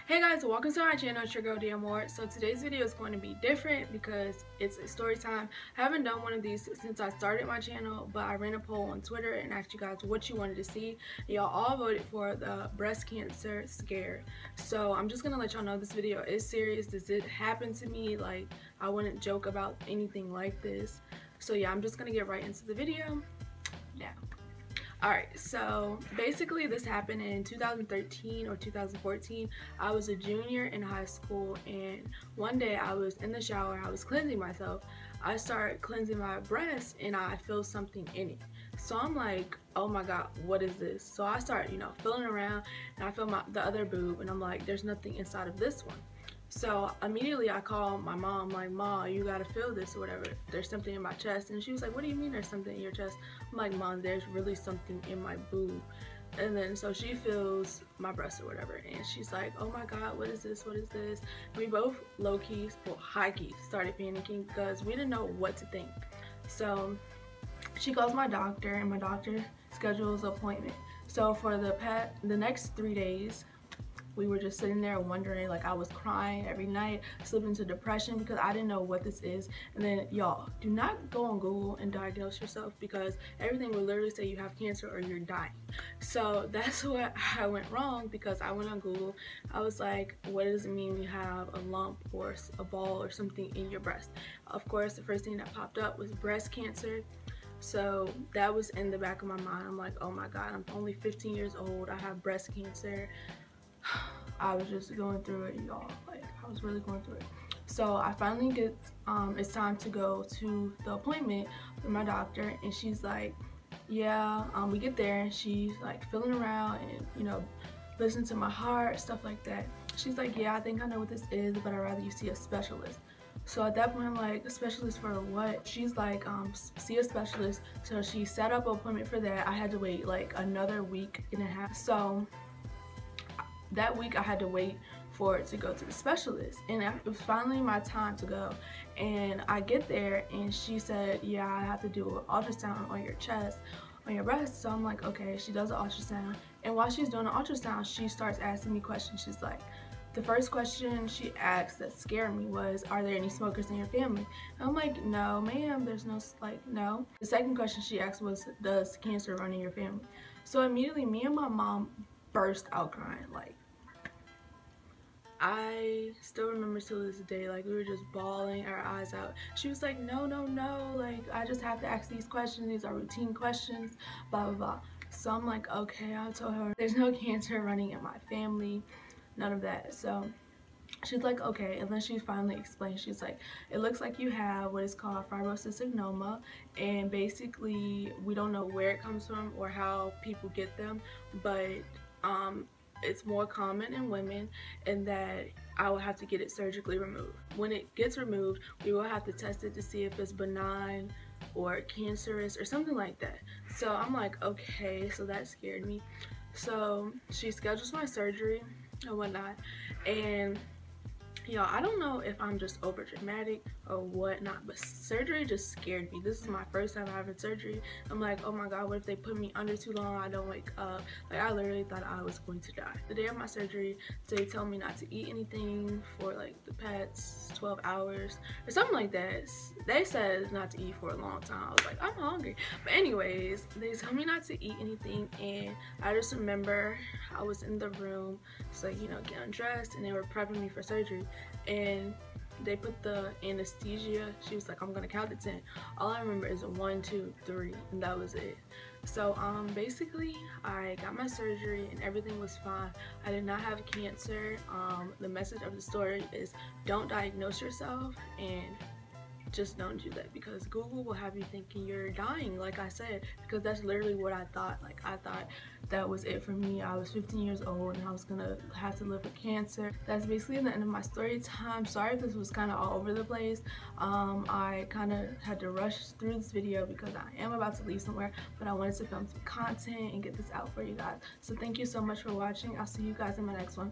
Hey guys, welcome to my channel. It's your girl Moore. So today's video is going to be different because it's a story time. I haven't done one of these since I started my channel, but I ran a poll on Twitter and asked you guys what you wanted to see. Y'all all voted for the breast cancer scare. So I'm just gonna let y'all know this video is serious. This did happen to me. Like, I wouldn't joke about anything like this. So yeah, I'm just gonna get right into the video now. Alright, so basically this happened in 2013 or 2014. I was a junior in high school, and one day I was in the shower, I was cleansing myself. I started cleansing my breast and I feel something in it. So I'm like, oh my god, what is this? So I start, feeling around, and I feel the other boob, and I'm like, there's nothing inside of this one. So immediately I call my mom, like, Ma, you gotta feel this or whatever. There's something in my chest. And she was like, what do you mean there's something in your chest? I'm like, Mom, there's really something in my boob. And then so she feels my breast or whatever, and she's like, oh my god, what is this? What is this? We both low-key, well, high-key started panicking because we didn't know what to think. So she calls my doctor, and my doctor schedules an appointment. So for the next 3 days, we were just sitting there wondering, like, I was crying every night, slipping into depression because I didn't know what this is. And then y'all, do not go on Google and diagnose yourself, because everything will literally say you have cancer or you're dying. So that's what I went wrong, because I went on Google. I was like, what does it mean you have a lump or a ball or something in your breast? Of course, the first thing that popped up was breast cancer. So that was in the back of my mind. I'm like, oh my god, I'm only 15 years old, I have breast cancer. I was just going through it, y'all. Like, I was really going through it. So I finally get, it's time to go to the appointment with my doctor, and she's like, yeah, we get there, and she's like feeling around and, listen to my heart, stuff like that. She's like, yeah, I think I know what this is, but I'd rather you see a specialist. So at that point, I'm like, a specialist for what? She's like, see a specialist. So she set up an appointment for that. I had to wait like another week and a half. So that week I had to wait for it to go to the specialist, and it was finally my time to go. And I get there, and she said, yeah, I have to do an ultrasound on your chest, on your breast. So I'm like, okay. She does an ultrasound, and while she's doing the ultrasound, she starts asking me questions. She's like, the first question she asked that scared me was, are there any smokers in your family? And I'm like, no ma'am, there's no. The second question she asked was, does cancer run in your family? So immediately me and my mom burst out crying. Like, I still remember to this day, like, we were just bawling our eyes out. She was like, no, like, I just have to ask these questions, these are routine questions, blah blah blah. So I'm like, okay. I told her there's no cancer running in my family, none of that. So she's like, okay. And then she finally explained, she's like, it looks like you have what is called fibrocystic, and basically we don't know where it comes from or how people get them, but it's more common in women, and that I will have to get it surgically removed. When it gets removed, we will have to test it to see if it's benign or cancerous or something like that. So I'm like, okay. So that scared me. So she schedules my surgery and whatnot, and y'all, I don't know if I'm just over dramatic or whatnot, but surgery just scared me. This is my first time having surgery. I'm like, oh my god, what if they put me under too long, I don't wake up? Like, I literally thought I was going to die. The day of my surgery, they tell me not to eat anything for like the past 12 hours or something like that. They said not to eat for a long time. I was like, I'm hungry. But anyways, they told me not to eat anything, and I just remember I was in the room, just like, get undressed, and they were prepping me for surgery. And they put the anesthesia. She was like, I'm gonna count to 10. All I remember is 1, 2, 3, and that was it. So basically I got my surgery and everything was fine. I did not have cancer. The message of the story is, don't diagnose yourself, and just don't do that, because Google will have you thinking you're dying, like I said, because that's literally what I thought. Like, I thought that was it for me. I was 15 years old and I was gonna have to live with cancer. That's basically the end of my story time. Sorry if this was kind of all over the place. I kind of had to rush through this video because I am about to leave somewhere, but I wanted to film some content and get this out for you guys. So thank you so much for watching. I'll see you guys in my next one.